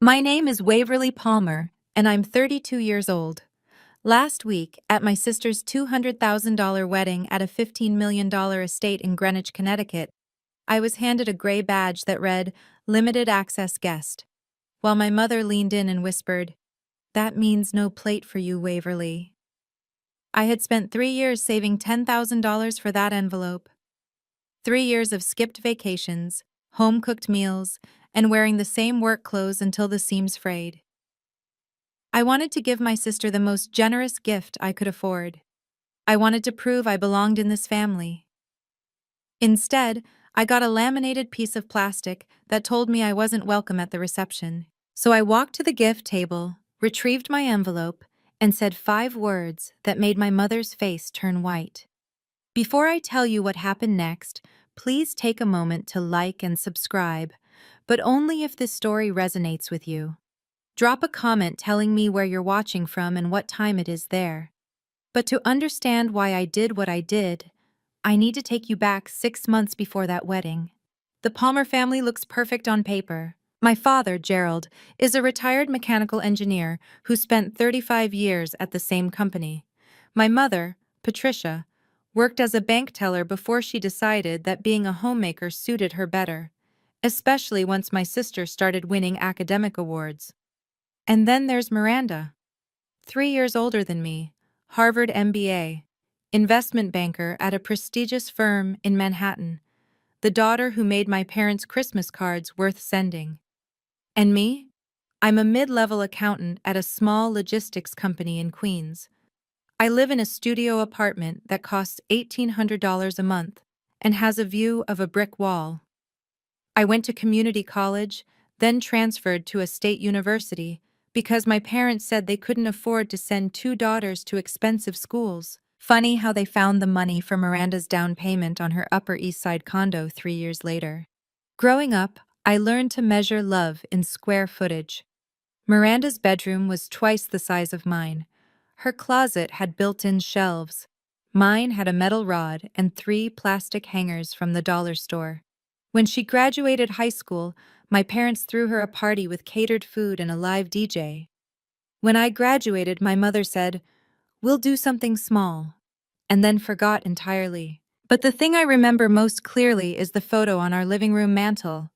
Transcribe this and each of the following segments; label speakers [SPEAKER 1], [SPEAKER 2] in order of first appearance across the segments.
[SPEAKER 1] My name is Waverly Palmer, and I'm 32 years old. Last week, at my sister's $200,000 wedding at a $15 million estate in Greenwich, Connecticut, I was handed a gray badge that read, Limited Access Guest, while my mother leaned in and whispered, That means no plate for you, Waverly. I had spent 3 years saving $10,000 for that envelope. 3 years of skipped vacations, home-cooked meals, and wearing the same work clothes until the seams frayed. I wanted to give my sister the most generous gift I could afford. I wanted to prove I belonged in this family. Instead, I got a laminated piece of plastic that told me I wasn't welcome at the reception. So I walked to the gift table, retrieved my envelope, and said 5 words that made my mother's face turn white. Before I tell you what happened next, please take a moment to like and subscribe, but only if this story resonates with you. Drop a comment telling me where you're watching from and what time it is there. But to understand why I did what I did, I need to take you back 6 months before that wedding. The Palmer family looks perfect on paper. My father, Gerald, is a retired mechanical engineer who spent 35 years at the same company. My mother, Patricia, worked as a bank teller before she decided that being a homemaker suited her better, especially once my sister started winning academic awards. And then there's Miranda, 3 years older than me, Harvard MBA, investment banker at a prestigious firm in Manhattan, the daughter who made my parents' Christmas cards worth sending. And me? I'm a mid-level accountant at a small logistics company in Queens. I live in a studio apartment that costs $1,800 a month and has a view of a brick wall. I went to community college, then transferred to a state university because my parents said they couldn't afford to send 2 daughters to expensive schools. Funny how they found the money for Miranda's down payment on her Upper East Side condo 3 years later. Growing up, I learned to measure love in square footage. Miranda's bedroom was twice the size of mine. Her closet had built-in shelves. Mine had a metal rod and 3 plastic hangers from the dollar store. When she graduated high school, my parents threw her a party with catered food and a live DJ. When I graduated, my mother said, "We'll do something small," and then forgot entirely. But the thing I remember most clearly is the photo on our living room mantel.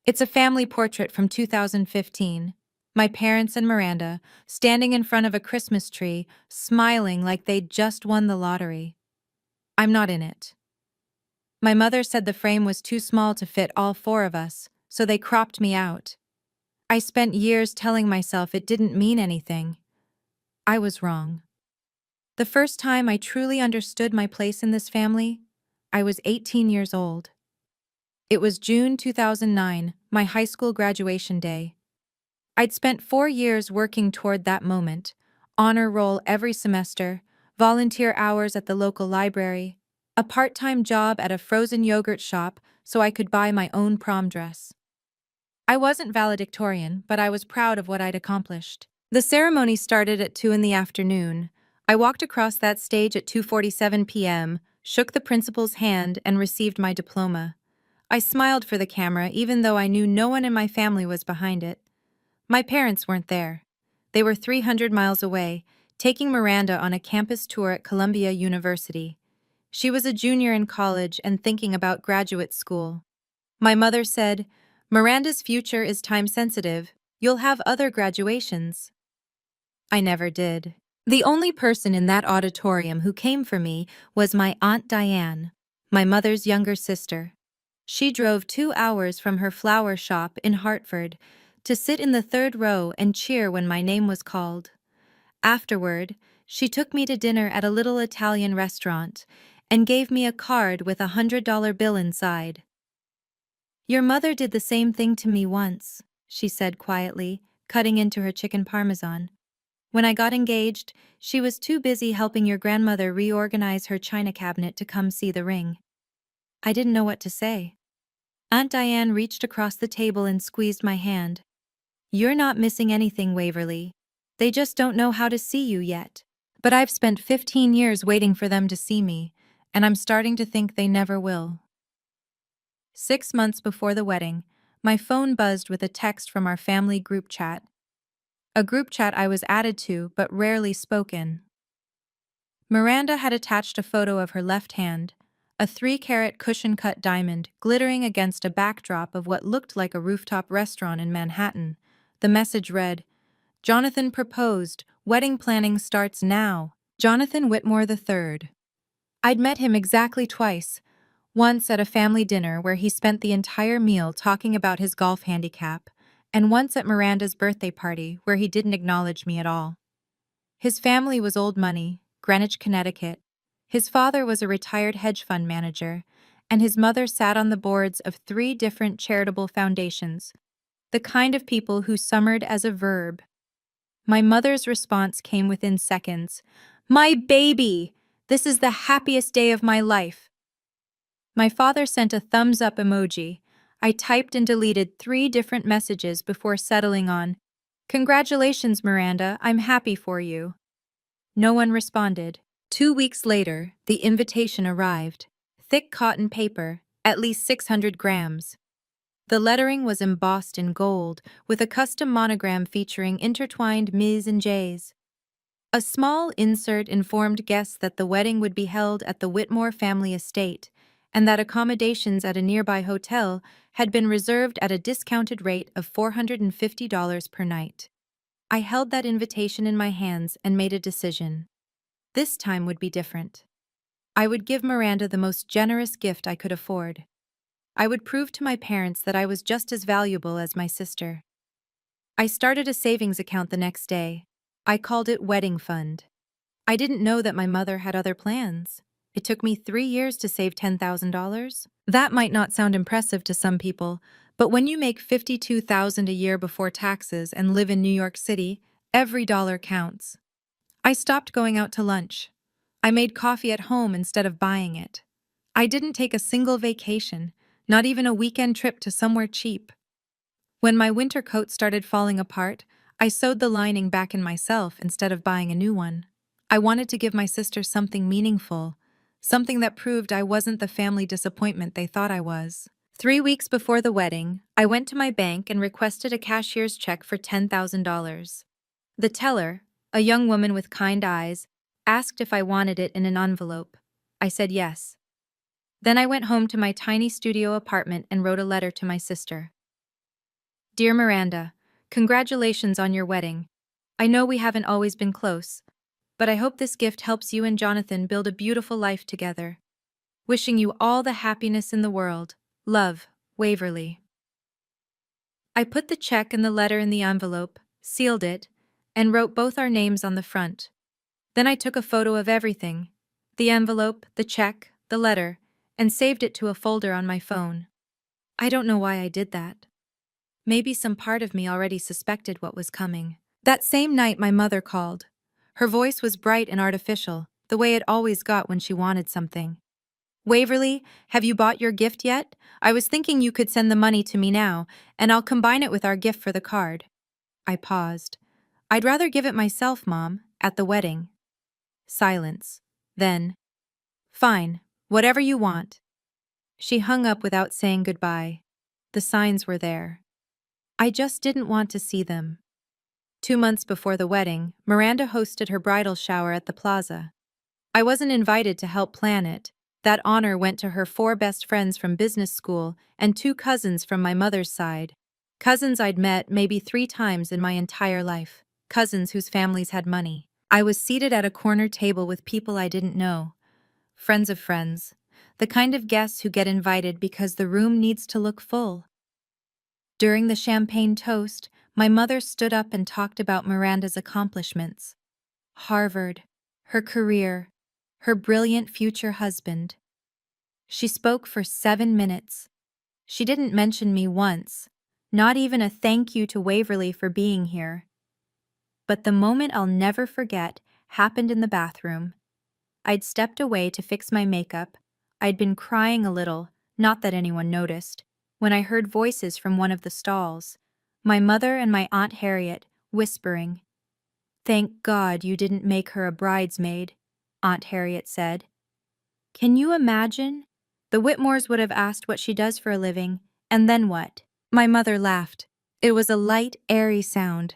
[SPEAKER 1] It's a family portrait from 2015. My parents and Miranda, standing in front of a Christmas tree, smiling like they'd just won the lottery. I'm not in it. My mother said the frame was too small to fit all 4 of us, so they cropped me out. I spent years telling myself it didn't mean anything. I was wrong. The first time I truly understood my place in this family, I was 18 years old. It was June 2009, my high school graduation day. I'd spent 4 years working toward that moment, honor roll every semester, volunteer hours at the local library, a part-time job at a frozen yogurt shop so I could buy my own prom dress. I wasn't valedictorian, but I was proud of what I'd accomplished. The ceremony started at 2 in the afternoon. I walked across that stage at 2:47 p.m., shook the principal's hand, and received my diploma. I smiled for the camera even though I knew no one in my family was behind it. My parents weren't there. They were 300 miles away, taking Miranda on a campus tour at Columbia University. She was a junior in college and thinking about graduate school. My mother said, "Miranda's future is time-sensitive. You'll have other graduations." I never did. The only person in that auditorium who came for me was my Aunt Diane, my mother's younger sister. She drove 2 hours from her flower shop in Hartford to sit in the 3rd row and cheer when my name was called. Afterward, she took me to dinner at a little Italian restaurant and gave me a card with a $100 bill inside. "Your mother did the same thing to me once," she said quietly, cutting into her chicken parmesan. "When I got engaged, she was too busy helping your grandmother reorganize her china cabinet to come see the ring." I didn't know what to say. Aunt Diane reached across the table and squeezed my hand. "You're not missing anything, Waverly. They just don't know how to see you yet. But I've spent 15 years waiting for them to see me, and I'm starting to think they never will." 6 months before the wedding, my phone buzzed with a text from our family group chat. A group chat I was added to but rarely spoken. Miranda had attached a photo of her left hand, a 3-carat cushion-cut diamond glittering against a backdrop of what looked like a rooftop restaurant in Manhattan. The message read, "Jonathan proposed. Wedding planning starts now. Jonathan Whitmore III." I'd met him exactly twice, once at a family dinner where he spent the entire meal talking about his golf handicap, and once at Miranda's birthday party where he didn't acknowledge me at all. His family was old money, Greenwich, Connecticut. His father was a retired hedge fund manager, and his mother sat on the boards of 3 different charitable foundations, the kind of people who summered as a verb. My mother's response came within seconds. "My baby! This is the happiest day of my life." My father sent a thumbs-up emoji. I typed and deleted 3 different messages before settling on, "Congratulations, Miranda, I'm happy for you." No one responded. 2 weeks later, the invitation arrived. Thick cotton paper, at least 600 grams. The lettering was embossed in gold, with a custom monogram featuring intertwined Ms. and J's. A small insert informed guests that the wedding would be held at the Whitmore family estate, and that accommodations at a nearby hotel had been reserved at a discounted rate of $450 per night. I held that invitation in my hands and made a decision. This time would be different. I would give Miranda the most generous gift I could afford. I would prove to my parents that I was just as valuable as my sister. I started a savings account the next day. I called it Wedding Fund. I didn't know that my mother had other plans. It took me 3 years to save $10,000. That might not sound impressive to some people, but when you make $52,000 a year before taxes and live in New York City, every dollar counts. I stopped going out to lunch. I made coffee at home instead of buying it. I didn't take a single vacation, not even a weekend trip to somewhere cheap. When my winter coat started falling apart, I sewed the lining back in myself instead of buying a new one. I wanted to give my sister something meaningful, something that proved I wasn't the family disappointment they thought I was. 3 weeks before the wedding, I went to my bank and requested a cashier's check for $10,000. The teller, a young woman with kind eyes, asked if I wanted it in an envelope. I said yes. Then I went home to my tiny studio apartment and wrote a letter to my sister. "Dear Miranda, congratulations on your wedding. I know we haven't always been close, but I hope this gift helps you and Jonathan build a beautiful life together. Wishing you all the happiness in the world. Love, Waverly." I put the check and the letter in the envelope, sealed it, and wrote both our names on the front. Then I took a photo of everything, the envelope, the check, the letter, and saved it to a folder on my phone. I don't know why I did that. Maybe some part of me already suspected what was coming. That same night my mother called. Her voice was bright and artificial, the way it always got when she wanted something. "Waverly, have you bought your gift yet? I was thinking you could send the money to me now, and I'll combine it with our gift for the card." I paused. "I'd rather give it myself, Mom, at the wedding." Silence. Then, "Fine, whatever you want." She hung up without saying goodbye. The signs were there. I just didn't want to see them. 2 months before the wedding, Miranda hosted her bridal shower at the plaza. I wasn't invited to help plan it. That honor went to her 4 best friends from business school and 2 cousins from my mother's side. Cousins I'd met maybe 3 times in my entire life. Cousins whose families had money. I was seated at a corner table with people I didn't know. Friends of friends. The kind of guests who get invited because the room needs to look full. During the champagne toast, my mother stood up and talked about Miranda's accomplishments. Harvard, her career, her brilliant future husband. She spoke for 7 minutes. She didn't mention me once, not even a thank you to Waverly for being here. But the moment I'll never forget happened in the bathroom. I'd stepped away to fix my makeup. I'd been crying a little, not that anyone noticed, when I heard voices from one of the stalls. My mother and my Aunt Harriet, whispering. "Thank God you didn't make her a bridesmaid," Aunt Harriet said. "Can you imagine? The Whitmores would have asked what she does for a living, and then what? My mother laughed. It was a light, airy sound.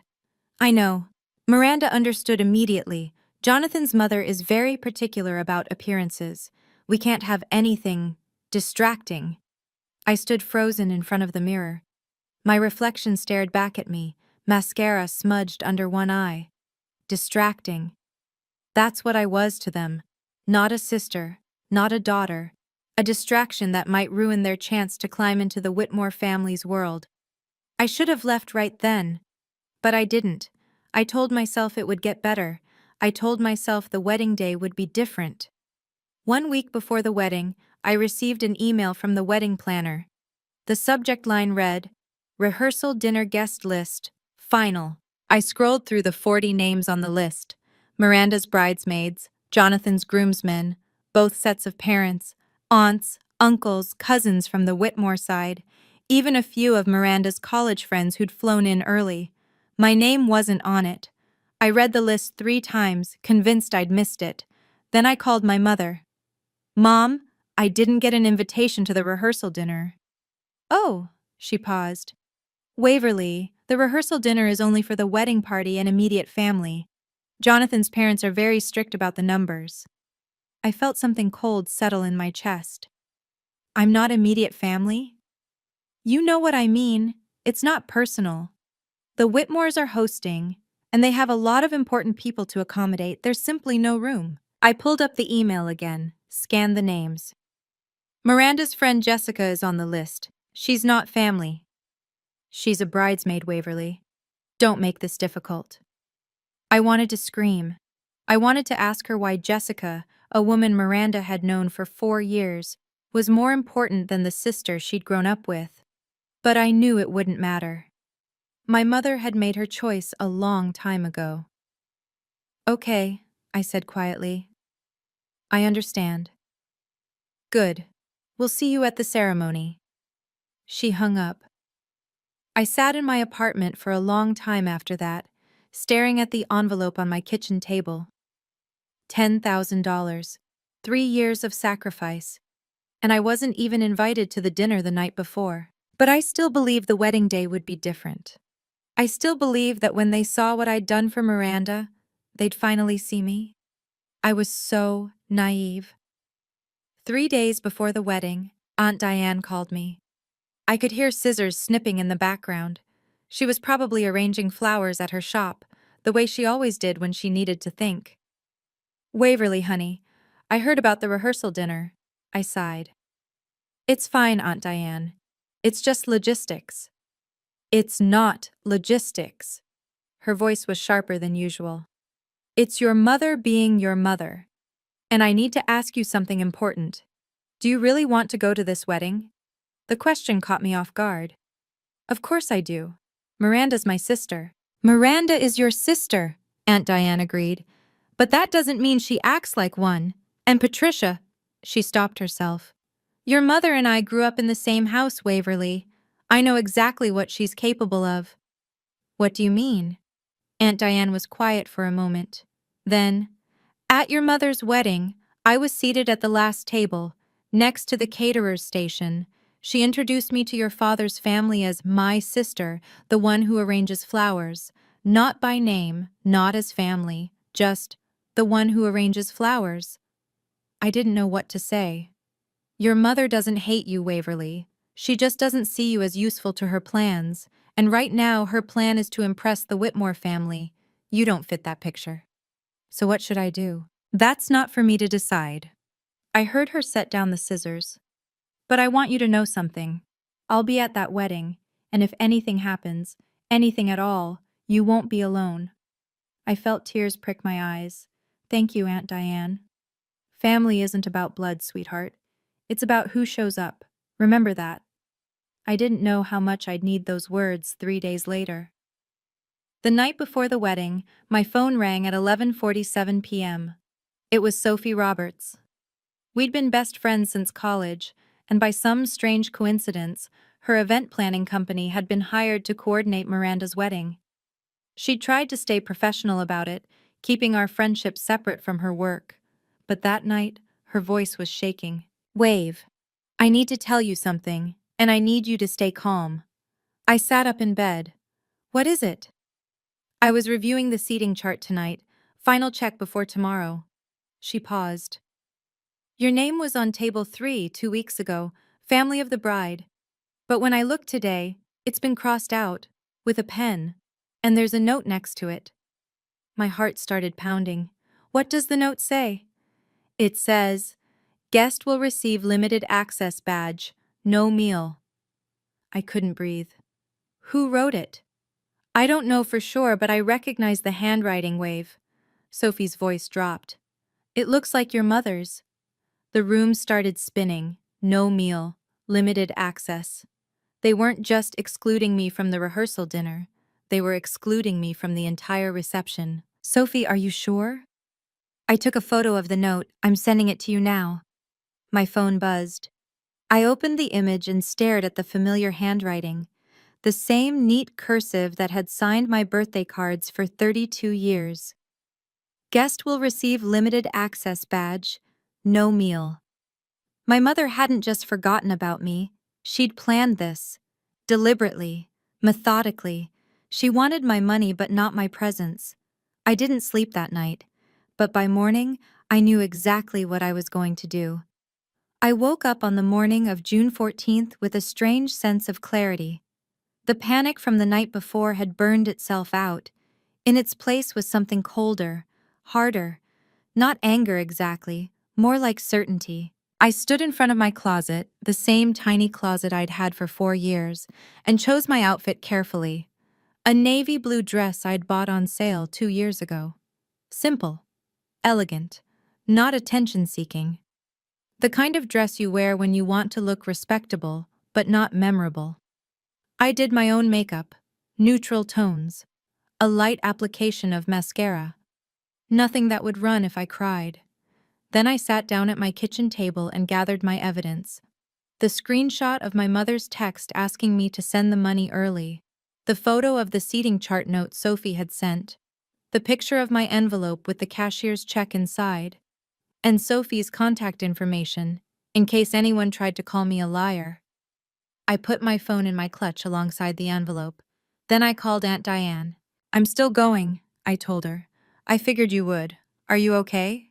[SPEAKER 1] I know. Miranda understood immediately. Jonathan's mother is very particular about appearances. We can't have anything distracting. I stood frozen in front of the mirror. My reflection stared back at me, mascara smudged under one eye. Distracting. That's what I was to them. Not a sister, not a daughter. A distraction that might ruin their chance to climb into the Whitmore family's world. I should have left right then. But I didn't. I told myself it would get better. I told myself the wedding day would be different. 1 week before the wedding, I received an email from the wedding planner. The subject line read, "Rehearsal dinner guest list, final." I scrolled through the 40 names on the list. Miranda's bridesmaids, Jonathan's groomsmen, both sets of parents, aunts, uncles, cousins from the Whitmore side, even a few of Miranda's college friends who'd flown in early. My name wasn't on it. I read the list 3 times, convinced I'd missed it. Then I called my mother. "Mom, I didn't get an invitation to the rehearsal dinner." "Oh," she paused. "Waverly, the rehearsal dinner is only for the wedding party and immediate family. Jonathan's parents are very strict about the numbers." I felt something cold settle in my chest. "I'm not immediate family?" "You know what I mean. It's not personal. The Whitmores are hosting, and they have a lot of important people to accommodate. There's simply no room." I pulled up the email again, scanned the names. Miranda's friend Jessica is on the list. She's not family. She's a bridesmaid, Waverly. Don't make this difficult. I wanted to scream. I wanted to ask her why Jessica, a woman Miranda had known for 4 years, was more important than the sister she'd grown up with. But I knew it wouldn't matter. My mother had made her choice a long time ago. "Okay," I said quietly. "I understand." "Good. We'll see you at the ceremony." She hung up. I sat in my apartment for a long time after that, staring at the envelope on my kitchen table. $10,000. 3 years of sacrifice. And I wasn't even invited to the dinner the night before. But I still believed the wedding day would be different. I still believed that when they saw what I'd done for Miranda, they'd finally see me. I was so naive. 3 days before the wedding, Aunt Diane called me. I could hear scissors snipping in the background. She was probably arranging flowers at her shop, the way she always did when she needed to think. "Waverly, honey, I heard about the rehearsal dinner." I sighed. "It's fine, Aunt Diane. It's just logistics." "It's not logistics." Her voice was sharper than usual. "It's your mother being your mother. And I need to ask you something important. Do you really want to go to this wedding?" The question caught me off guard. "Of course I do. Miranda's my sister." "Miranda is your sister," Aunt Diane agreed. "But that doesn't mean she acts like one. And Patricia," she stopped herself. "Your mother and I grew up in the same house, Waverly. I know exactly what she's capable of." "What do you mean?" Aunt Diane was quiet for a moment. Then, "At your mother's wedding, I was seated at the last table, next to the caterer's station. She introduced me to your father's family as my sister, the one who arranges flowers. Not by name, not as family, just the one who arranges flowers." I didn't know what to say. "Your mother doesn't hate you, Waverly. She just doesn't see you as useful to her plans, and right now her plan is to impress the Whitmore family. You don't fit that picture. So what should I do?" "That's not for me to decide." I heard her set down the scissors. "But I want you to know something. I'll be at that wedding, and if anything happens, anything at all, you won't be alone." I felt tears prick my eyes. "Thank you, Aunt Diane." "Family isn't about blood, sweetheart. It's about who shows up. Remember that." I didn't know how much I'd need those words 3 days later. The night before the wedding, my phone rang at 11:47 p.m. It was Sophie Roberts. We'd been best friends since college, and by some strange coincidence, her event planning company had been hired to coordinate Miranda's wedding. She'd tried to stay professional about it, keeping our friendship separate from her work. But that night, her voice was shaking. "Wave, I need to tell you something, and I need you to stay calm." I sat up in bed. What is it? I was reviewing the seating chart tonight. Final check before tomorrow. She paused. Your name was on table 3 2 weeks ago, family of the bride. But when I looked today, it's been crossed out, with a pen, and there's a note next to it. My heart started pounding. What does the note say? It says, guest will receive limited access badge, no meal. I couldn't breathe. Who wrote it? I don't know for sure, but I recognize the handwriting wave. Sophie's voice dropped. It looks like your mother's. The room started spinning. No meal, limited access. They weren't just excluding me from the rehearsal dinner. They were excluding me from the entire reception. Sophie, are you sure? I took a photo of the note. I'm sending it to you now. My phone buzzed. I opened the image and stared at the familiar handwriting. The same neat cursive that had signed my birthday cards for 32 years. Guest will receive limited access badge, no meal. My mother hadn't just forgotten about me. She'd planned this. Deliberately, methodically. She wanted my money but not my presence. I didn't sleep that night, but by morning, I knew exactly what I was going to do. I woke up on the morning of June 14th with a strange sense of clarity. The panic from the night before had burned itself out. In its place was something colder, harder. Not anger exactly, more like certainty. I stood in front of my closet, the same tiny closet I'd had for 4 years, and chose my outfit carefully. A navy blue dress I'd bought on sale 2 years ago. Simple, elegant, not attention-seeking. The kind of dress you wear when you want to look respectable, but not memorable. I did my own makeup, neutral tones, a light application of mascara. Nothing that would run if I cried. Then I sat down at my kitchen table and gathered my evidence. The screenshot of my mother's text asking me to send the money early. The photo of the seating chart note Sophie had sent. The picture of my envelope with the cashier's check inside. And Sophie's contact information, in case anyone tried to call me a liar. I put my phone in my clutch alongside the envelope. Then I called Aunt Diane. I'm still going, I told her. I figured you would. Are you okay?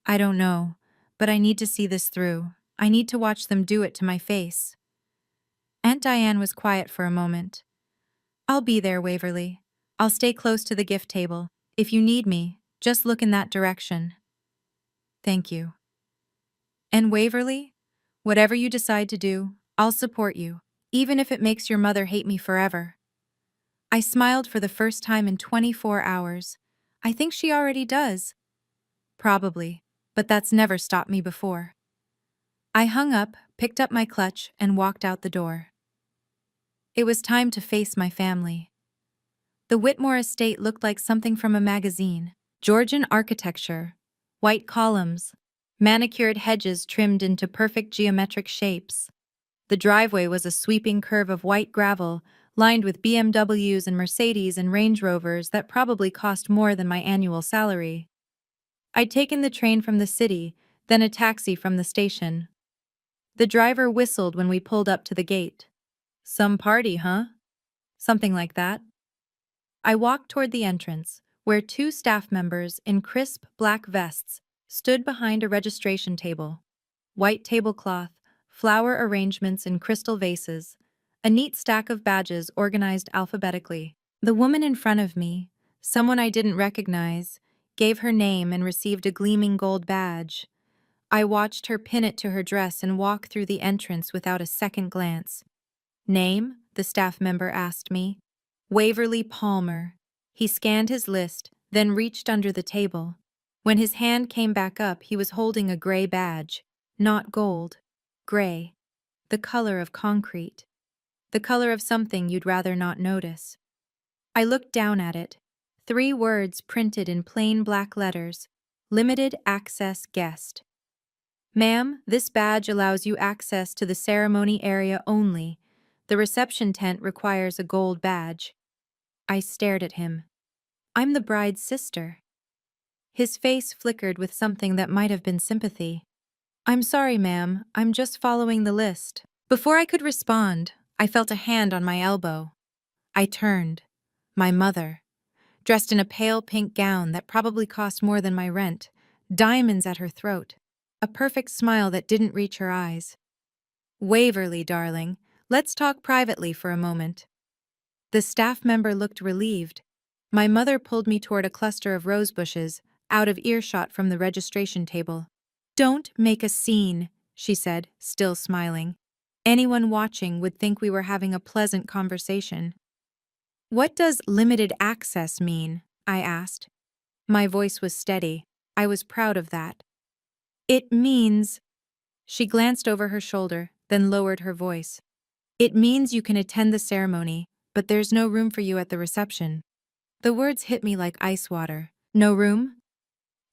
[SPEAKER 1] I don't know, but I need to see this through. I need to watch them do it to my face. Aunt Diane was quiet for a moment. I'll be there, Waverly. I'll stay close to the gift table. If you need me, just look in that direction. Thank you. And Waverly, whatever you decide to do, I'll support you, even if it makes your mother hate me forever. I smiled for the first time in 24 hours. I think she already does. Probably, but that's never stopped me before. I hung up, picked up my clutch, and walked out the door. It was time to face my family. The Whitmore estate looked like something from a magazine. Georgian architecture, white columns, manicured hedges trimmed into perfect geometric shapes. The driveway was a sweeping curve of white gravel, lined with BMWs and Mercedes and Range Rovers that probably cost more than my annual salary. I'd taken the train from the city, then a taxi from the station. The driver whistled when we pulled up to the gate. Some party, huh? Something like that. I walked toward the entrance, where 2 staff members in crisp black vests stood behind a registration table. White tablecloth, flower arrangements in crystal vases, a neat stack of badges organized alphabetically. The woman in front of me, someone I didn't recognize, gave her name and received a gleaming gold badge. I watched her pin it to her dress and walk through the entrance without a second glance. Name? The staff member asked me. Waverly Palmer. He scanned his list, then reached under the table. When his hand came back up, he was holding a gray badge. Not gold. Gray. The color of concrete. The color of something you'd rather not notice. I looked down at it. 3 words printed in plain black letters. Limited access guest. Ma'am, this badge allows you access to the ceremony area only. The reception tent requires a gold badge. I stared at him. I'm the bride's sister. His face flickered with something that might have been sympathy. I'm sorry, ma'am, I'm just following the list. Before I could respond, I felt a hand on my elbow. I turned. My mother, dressed in a pale pink gown that probably cost more than my rent, diamonds at her throat, a perfect smile that didn't reach her eyes. "Waverly, darling, let's talk privately for a moment." The staff member looked relieved. My mother pulled me toward a cluster of rose bushes, out of earshot from the registration table. "Don't make a scene," she said, still smiling. "Anyone watching would think we were having a pleasant conversation." "What does limited access mean?" I asked. My voice was steady. I was proud of that. "It means—" She glanced over her shoulder, then lowered her voice. "It means you can attend the ceremony, but there's no room for you at the reception." The words hit me like ice water. "No room?"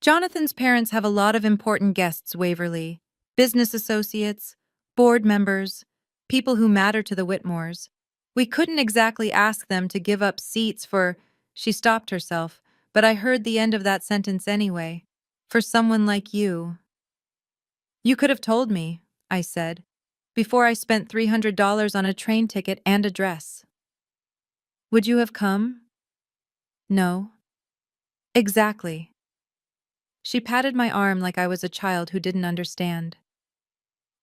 [SPEAKER 1] "Jonathan's parents have a lot of important guests, Waverly. Business associates, board members, people who matter to the Whitmores. We couldn't exactly ask them to give up seats for—" She stopped herself, but I heard the end of that sentence anyway. "For someone like you." "You could have told me," I said, "before I spent $300 on a train ticket and a dress." "Would you have come?" "No." "Exactly." She patted my arm like I was a child who didn't understand.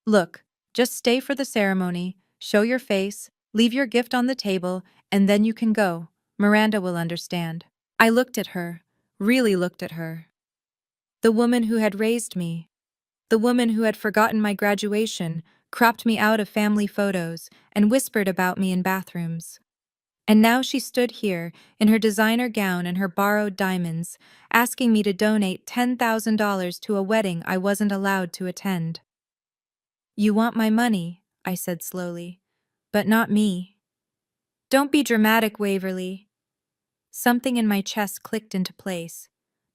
[SPEAKER 1] "Look, just stay for the ceremony, show your face, leave your gift on the table, and then you can go. Miranda will understand." I looked at her, really looked at her. The woman who had raised me. The woman who had forgotten my graduation, cropped me out of family photos, and whispered about me in bathrooms. And now she stood here, in her designer gown and her borrowed diamonds, asking me to donate $10,000 to a wedding I wasn't allowed to attend. "You want my money," I said slowly, "but not me." "Don't be dramatic, Waverly." Something in my chest clicked into place.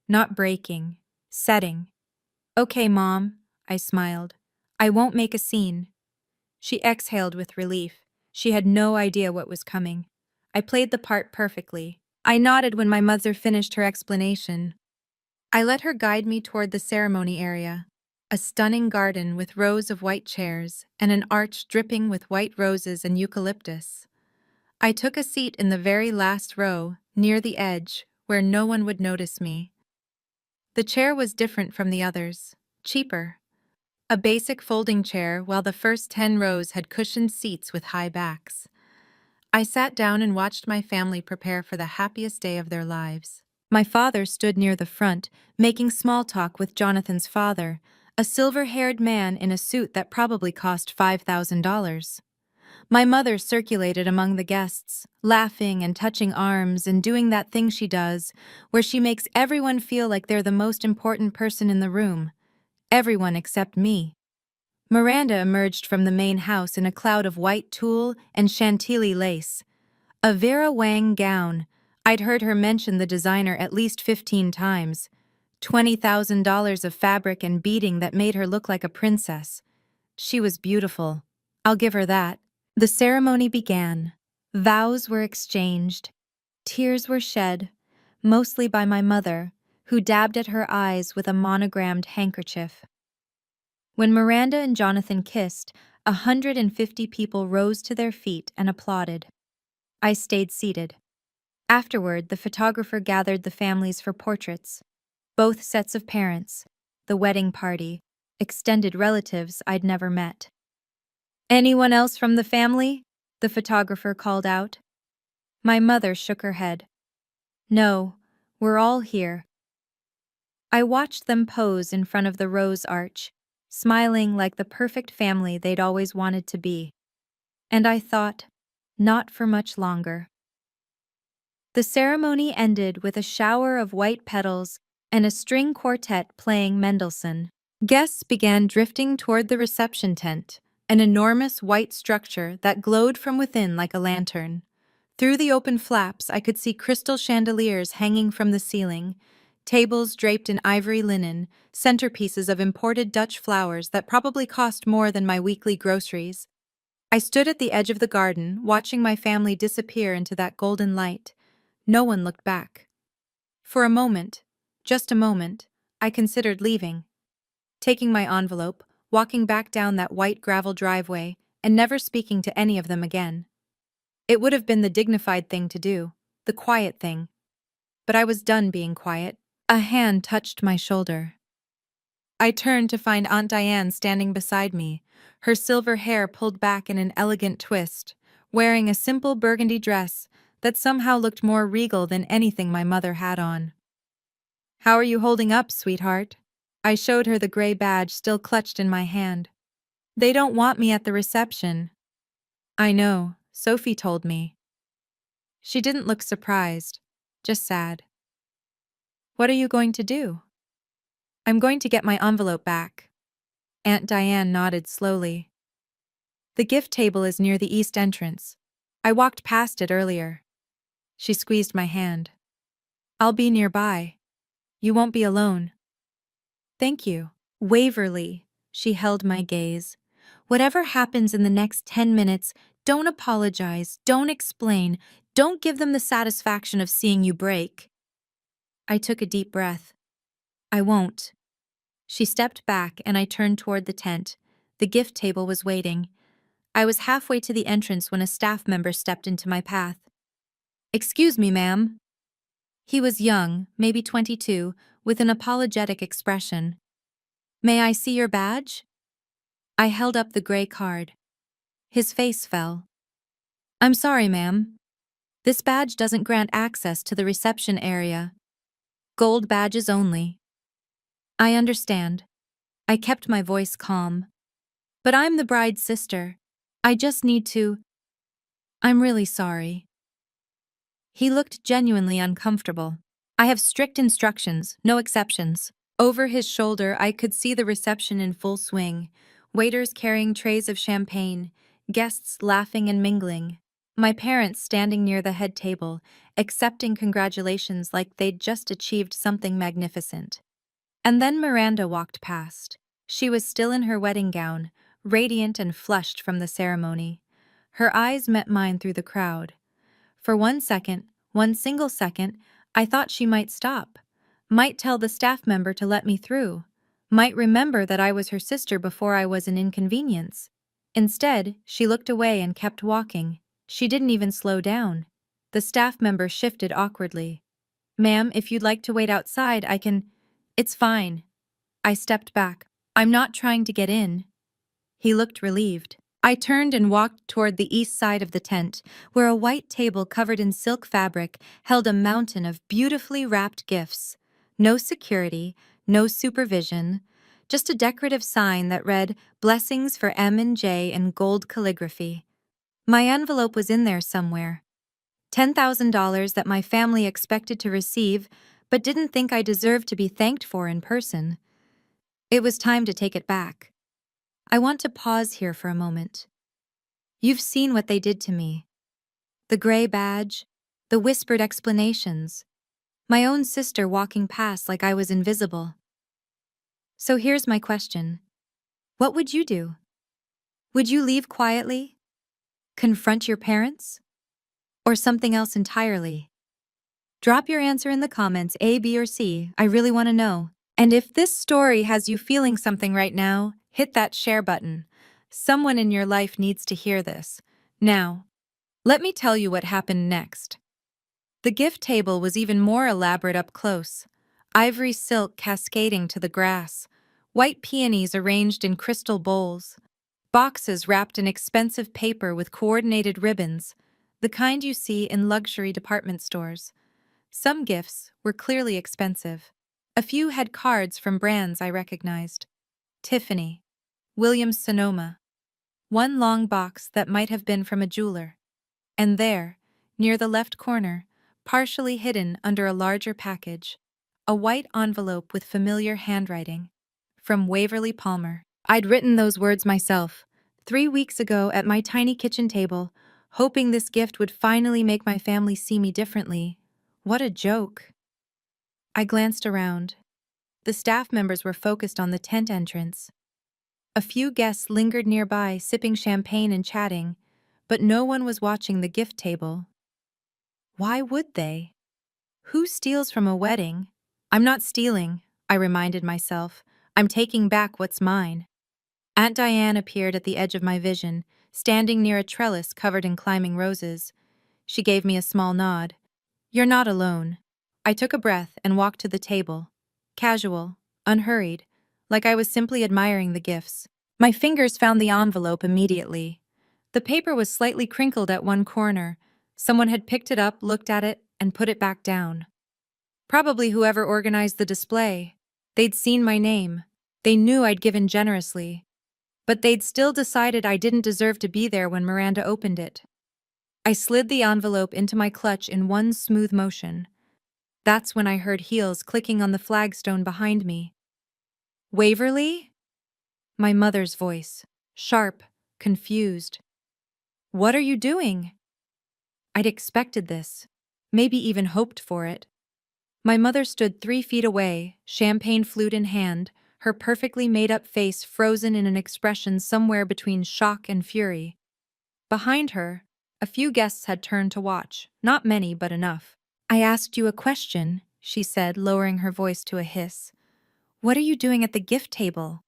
[SPEAKER 1] Not breaking, setting. "Okay, Mom," I smiled. "I won't make a scene." She exhaled with relief. She had no idea what was coming. I played the part perfectly. I nodded when my mother finished her explanation. I let her guide me toward the ceremony area, a stunning garden with rows of white chairs and an arch dripping with white roses and eucalyptus. I took a seat in the very last row, near the edge, where no one would notice me. The chair was different from the others, cheaper. A basic folding chair, while the first 10 rows had cushioned seats with high backs. I sat down and watched my family prepare for the happiest day of their lives. My father stood near the front, making small talk with Jonathan's father, a silver-haired man in a suit that probably cost $5,000. My mother circulated among the guests, laughing and touching arms and doing that thing she does, where she makes everyone feel like they're the most important person in the room. Everyone except me. Miranda emerged from the main house in a cloud of white tulle and chantilly lace. A Vera Wang gown. I'd heard her mention the designer at least 15 times. $20,000 of fabric and beading that made her look like a princess. She was beautiful. I'll give her that. The ceremony began. Vows were exchanged. Tears were shed, mostly by my mother, who dabbed at her eyes with a monogrammed handkerchief. When Miranda and Jonathan kissed, 150 people rose to their feet and applauded. I stayed seated. Afterward, the photographer gathered the families for portraits. Both sets of parents, the wedding party, extended relatives I'd never met. "Anyone else from the family?" the photographer called out. My mother shook her head. "No, we're all here." I watched them pose in front of the rose arch, smiling like the perfect family they'd always wanted to be. And I thought, not for much longer. The ceremony ended with a shower of white petals and a string quartet playing Mendelssohn. Guests began drifting toward the reception tent, an enormous white structure that glowed from within like a lantern. Through the open flaps, I could see crystal chandeliers hanging from the ceiling, tables draped in ivory linen, centerpieces of imported Dutch flowers that probably cost more than my weekly groceries. I stood at the edge of the garden, watching my family disappear into that golden light. No one looked back. For a moment, just a moment, I considered leaving. Taking my envelope, walking back down that white gravel driveway, and never speaking to any of them again. It would have been the dignified thing to do, the quiet thing. But I was done being quiet. A hand touched my shoulder. I turned to find Aunt Diane standing beside me, her silver hair pulled back in an elegant twist, wearing a simple burgundy dress that somehow looked more regal than anything my mother had on. "How are you holding up, sweetheart?" I showed her the gray badge still clutched in my hand. "They don't want me at the reception." "I know, Sophie told me." She didn't look surprised, just sad. "What are you going to do?" "I'm going to get my envelope back." Aunt Diane nodded slowly. "The gift table is near the east entrance. I walked past it earlier." She squeezed my hand. "I'll be nearby. You won't be alone." "Thank you." "Waverly," she held my gaze. "Whatever happens in the next 10 minutes, don't apologize, don't explain, don't give them the satisfaction of seeing you break." I took a deep breath. "I won't." She stepped back and I turned toward the tent. The gift table was waiting. I was halfway to the entrance when a staff member stepped into my path. "Excuse me, ma'am." He was young, maybe 22, with an apologetic expression. "May I see your badge?" I held up the gray card. His face fell. "I'm sorry, ma'am. This badge doesn't grant access to the reception area. Gold badges only." "I understand." I kept my voice calm. "But I'm the bride's sister. I just need to. I'm really sorry." He looked genuinely uncomfortable. "I have strict instructions, no exceptions." Over his shoulder, I could see the reception in full swing, waiters carrying trays of champagne, guests laughing and mingling, my parents standing near the head table, accepting congratulations like they'd just achieved something magnificent. And then Miranda walked past. She was still in her wedding gown, radiant and flushed from the ceremony. Her eyes met mine through the crowd. For one single second, I thought she might stop, might tell the staff member to let me through, might remember that I was her sister before I was an inconvenience. Instead, she looked away and kept walking. She didn't even slow down. The staff member shifted awkwardly. "Ma'am, if you'd like to wait outside, I can—" "It's fine." I stepped back. "I'm not trying to get in." He looked relieved. I turned and walked toward the east side of the tent, where a white table covered in silk fabric held a mountain of beautifully wrapped gifts. No security, no supervision, just a decorative sign that read, "Blessings for M and J" in gold calligraphy. My envelope was in there somewhere. $10,000 that my family expected to receive, but didn't think I deserved to be thanked for in person. It was time to take it back. I want to pause here for a moment. You've seen what they did to me. The gray badge, the whispered explanations, my own sister walking past like I was invisible. So here's my question. What would you do? Would you leave quietly? Confront your parents? Or something else entirely? Drop your answer in the comments, A, B, or C. I really want to know. And if this story has you feeling something right now, hit that share button. Someone in your life needs to hear this. Now, let me tell you what happened next. The gift table was even more elaborate up close. Ivory silk cascading to the grass, white peonies arranged in crystal bowls, boxes wrapped in expensive paper with coordinated ribbons, the kind you see in luxury department stores. Some gifts were clearly expensive. A few had cards from brands I recognized. Tiffany, Williams-Sonoma. One long box that might have been from a jeweler. And there, near the left corner, partially hidden under a larger package, a white envelope with familiar handwriting. From Waverly Palmer. I'd written those words myself, 3 weeks ago at my tiny kitchen table, hoping this gift would finally make my family see me differently. What a joke. I glanced around. The staff members were focused on the tent entrance. A few guests lingered nearby, sipping champagne and chatting, but no one was watching the gift table. Why would they? Who steals from a wedding? I'm not stealing, I reminded myself. I'm taking back what's mine. Aunt Diane appeared at the edge of my vision, standing near a trellis covered in climbing roses. She gave me a small nod. "You're not alone." I took a breath and walked to the table. Casual, unhurried, like I was simply admiring the gifts. My fingers found the envelope immediately. The paper was slightly crinkled at one corner. Someone had picked it up, looked at it, and put it back down. Probably whoever organized the display. They'd seen my name. They knew I'd given generously. But they'd still decided I didn't deserve to be there when Miranda opened it. I slid the envelope into my clutch in one smooth motion. That's when I heard heels clicking on the flagstone behind me. "Waverly?" My mother's voice, sharp, confused. "What are you doing?" I'd expected this, maybe even hoped for it. My mother stood 3 feet away, champagne flute in hand, her perfectly made-up face frozen in an expression somewhere between shock and fury. Behind her, a few guests had turned to watch, not many but enough. "I asked you a question," she said, lowering her voice to a hiss. "What are you doing at the gift table?"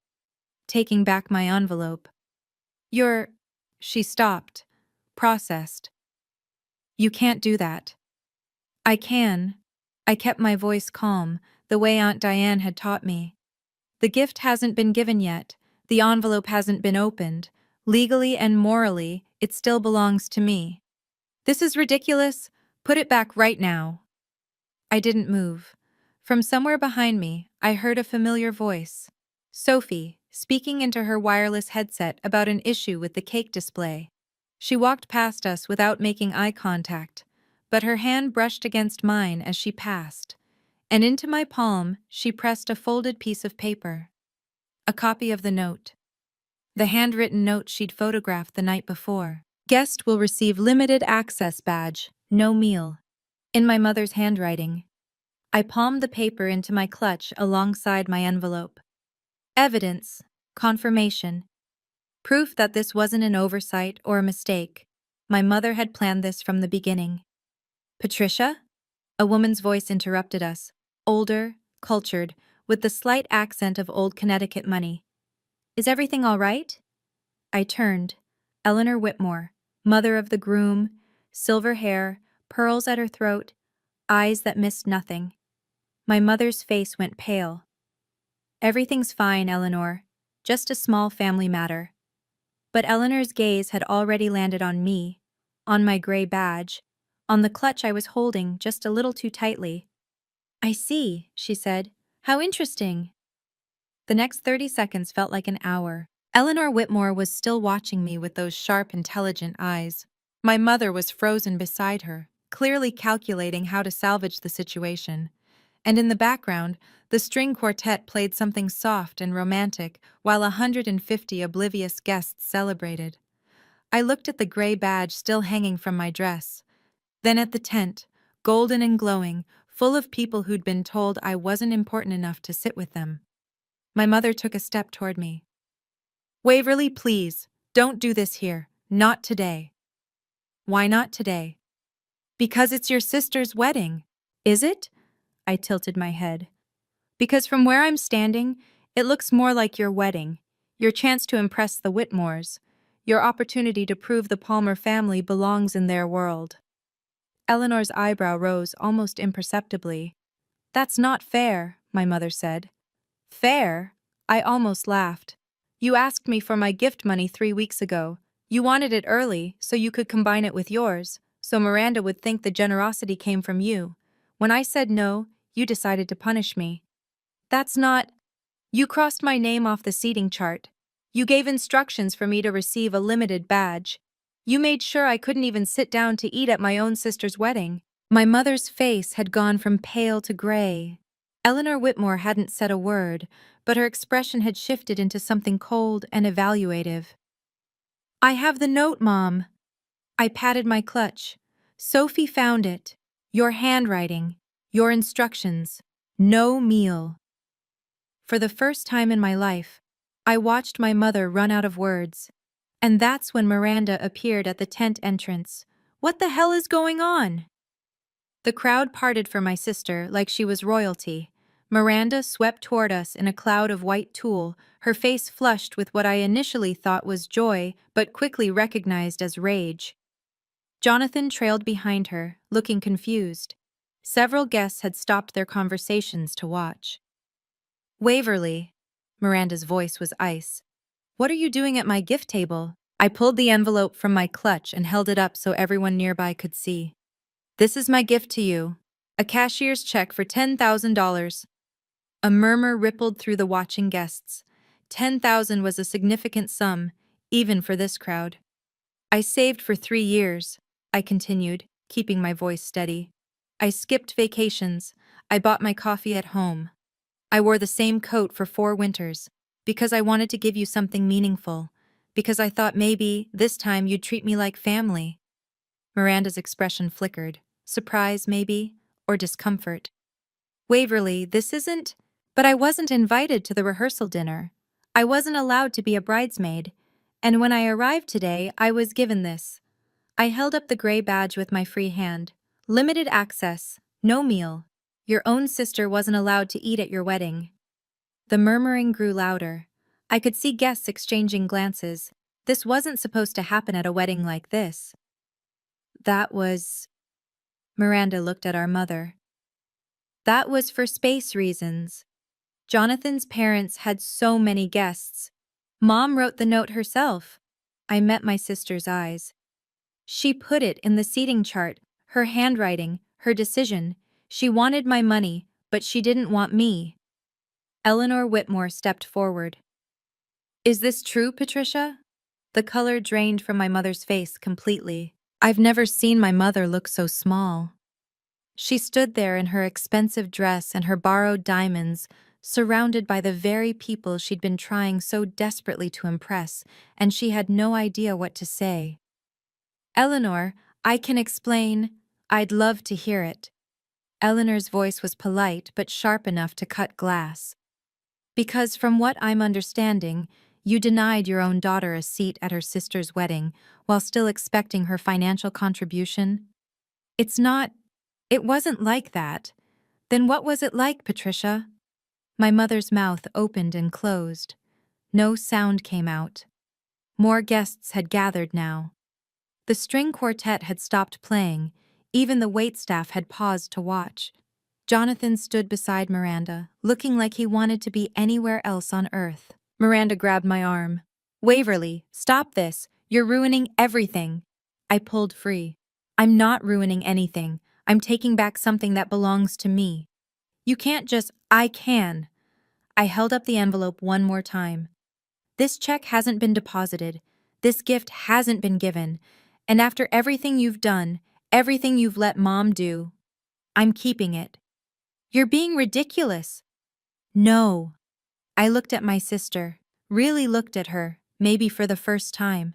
[SPEAKER 1] Taking back my envelope. "You're—" She stopped, processed. "You can't do that." "I can." I kept my voice calm, the way Aunt Diane had taught me. "The gift hasn't been given yet. The envelope hasn't been opened. Legally and morally, it still belongs to me." "This is ridiculous. Put it back right now." I didn't move. From somewhere behind me, I heard a familiar voice. Sophie, speaking into her wireless headset about an issue with the cake display. She walked past us without making eye contact, but her hand brushed against mine as she passed, and into my palm she pressed a folded piece of paper. A copy of the note. The handwritten note she'd photographed the night before. "Guest will receive limited access badge, no meal." In my mother's handwriting. I palmed the paper into my clutch alongside my envelope. Evidence, confirmation, proof that this wasn't an oversight or a mistake. My mother had planned this from the beginning. "Patricia?" A woman's voice interrupted us, older, cultured, with the slight accent of old Connecticut money. "Is everything all right?" I turned. Eleanor Whitmore, mother of the groom, silver hair, pearls at her throat, eyes that missed nothing. My mother's face went pale. "Everything's fine, Eleanor. Just a small family matter." But Eleanor's gaze had already landed on me, on my gray badge, on the clutch I was holding just a little too tightly. "I see," she said. "How interesting." The next 30 seconds felt like an hour. Eleanor Whitmore was still watching me with those sharp, intelligent eyes. My mother was frozen beside her, clearly calculating how to salvage the situation. And in the background, the string quartet played something soft and romantic while 150 oblivious guests celebrated. I looked at the gray badge still hanging from my dress, then at the tent, golden and glowing, full of people who'd been told I wasn't important enough to sit with them. My mother took a step toward me. "Waverly, please, don't do this here. Not today." "Why not today?" "Because it's your sister's wedding." "Is it?" I tilted my head. "Because from where I'm standing, it looks more like your wedding, your chance to impress the Whitmores, your opportunity to prove the Palmer family belongs in their world." Eleanor's eyebrow rose almost imperceptibly. "That's not fair," my mother said. "Fair?" I almost laughed. "You asked me for my gift money 3 weeks ago. You wanted it early so you could combine it with yours, so Miranda would think the generosity came from you. When I said no, you decided to punish me. That's not— You crossed my name off the seating chart. You gave instructions for me to receive a limited badge. You made sure I couldn't even sit down to eat at my own sister's wedding." My mother's face had gone from pale to gray. Eleanor Whitmore hadn't said a word, but her expression had shifted into something cold and evaluative. "I have the note, Mom." I patted my clutch. "Sophie found it. Your handwriting. Your instructions. No meal." For the first time in my life, I watched my mother run out of words. And that's when Miranda appeared at the tent entrance. "What the hell is going on?" The crowd parted for my sister like she was royalty. Miranda swept toward us in a cloud of white tulle, her face flushed with what I initially thought was joy but quickly recognized as rage. Jonathan trailed behind her, looking confused. Several guests had stopped their conversations to watch. Waverly. Miranda's voice was ice. What are you doing at my gift table? I pulled the envelope from my clutch and held it up so everyone nearby could see. This is my gift to you. A cashier's check for $10,000. A murmur rippled through the watching guests. 10,000 was a significant sum, even for this crowd. I saved for 3 years, I continued, keeping my voice steady. I skipped vacations. I bought my coffee at home. I wore the same coat for 4 winters, because I wanted to give you something meaningful, because I thought maybe, this time you'd treat me like family. Miranda's expression flickered. Surprise, maybe, or discomfort. Waverly, this isn't... But I wasn't invited to the rehearsal dinner. I wasn't allowed to be a bridesmaid. And when I arrived today, I was given this. I held up the gray badge with my free hand. Limited access. No meal. Your own sister wasn't allowed to eat at your wedding. The murmuring grew louder. I could see guests exchanging glances. This wasn't supposed to happen at a wedding like this. That was... Miranda looked at our mother. That was for space reasons. Jonathan's parents had so many guests. Mom wrote the note herself. I met my sister's eyes. She put it in the seating chart, her handwriting, her decision. She wanted my money, but she didn't want me. Eleanor Whitmore stepped forward. Is this true, Patricia? The color drained from my mother's face completely. I've never seen my mother look so small. She stood there in her expensive dress and her borrowed diamonds, surrounded by the very people she'd been trying so desperately to impress, and she had no idea what to say. Eleanor, I can explain. I'd love to hear it. Eleanor's voice was polite but sharp enough to cut glass. Because from what I'm understanding, you denied your own daughter a seat at her sister's wedding while still expecting her financial contribution. It wasn't like that. Then what was it like, Patricia? My mother's mouth opened and closed. No sound came out. More guests had gathered now. The string quartet had stopped playing. Even the waitstaff had paused to watch. Jonathan stood beside Miranda, looking like he wanted to be anywhere else on earth. Miranda grabbed my arm. Waverly, stop this. You're ruining everything. I pulled free. I'm not ruining anything. I'm taking back something that belongs to me. You can't just... I can. I held up the envelope one more time. This check hasn't been deposited. This gift hasn't been given. And after everything you've done, everything you've let Mom do, I'm keeping it. You're being ridiculous. No. I looked at my sister, really looked at her, maybe for the first time.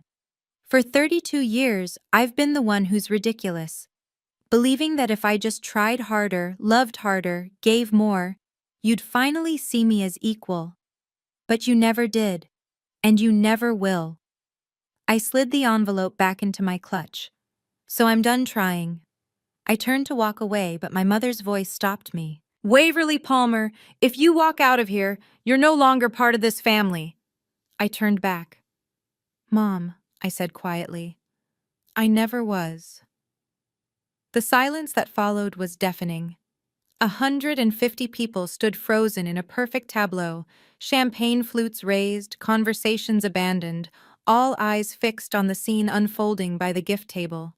[SPEAKER 1] For 32 years, I've been the one who's ridiculous. Believing that if I just tried harder, loved harder, gave more, you'd finally see me as equal. But you never did. And you never will. I slid the envelope back into my clutch. So I'm done trying. I turned to walk away, but my mother's voice stopped me. Waverly Palmer, if you walk out of here, you're no longer part of this family. I turned back. Mom, I said quietly, I never was. The silence that followed was deafening. 150 people stood frozen in a perfect tableau, champagne flutes raised, conversations abandoned, all eyes fixed on the scene unfolding by the gift table.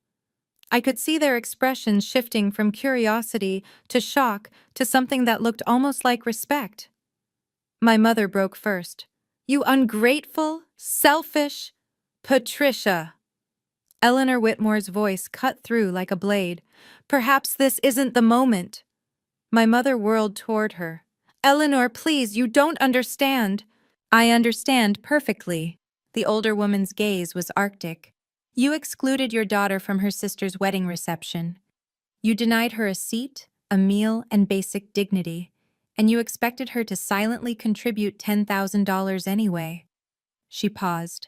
[SPEAKER 1] I could see their expressions shifting from curiosity to shock to something that looked almost like respect. My mother broke first. You ungrateful, selfish... Patricia! Eleanor Whitmore's voice cut through like a blade. Perhaps this isn't the moment. My mother whirled toward her. Eleanor, please, you don't understand. I understand perfectly. The older woman's gaze was arctic. You excluded your daughter from her sister's wedding reception. You denied her a seat, a meal, and basic dignity, and you expected her to silently contribute $10,000 anyway. She paused.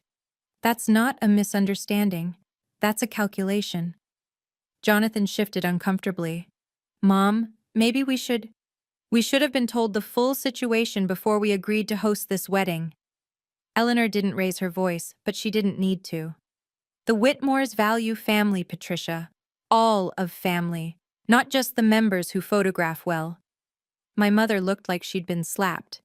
[SPEAKER 1] That's not a misunderstanding. That's a calculation. Jonathan shifted uncomfortably. Mom, maybe we should... We should have been told the full situation before we agreed to host this wedding. Eleanor didn't raise her voice, but she didn't need to. The Whitmores value family, Patricia. All of family, not just the members who photograph well. My mother looked like she'd been slapped.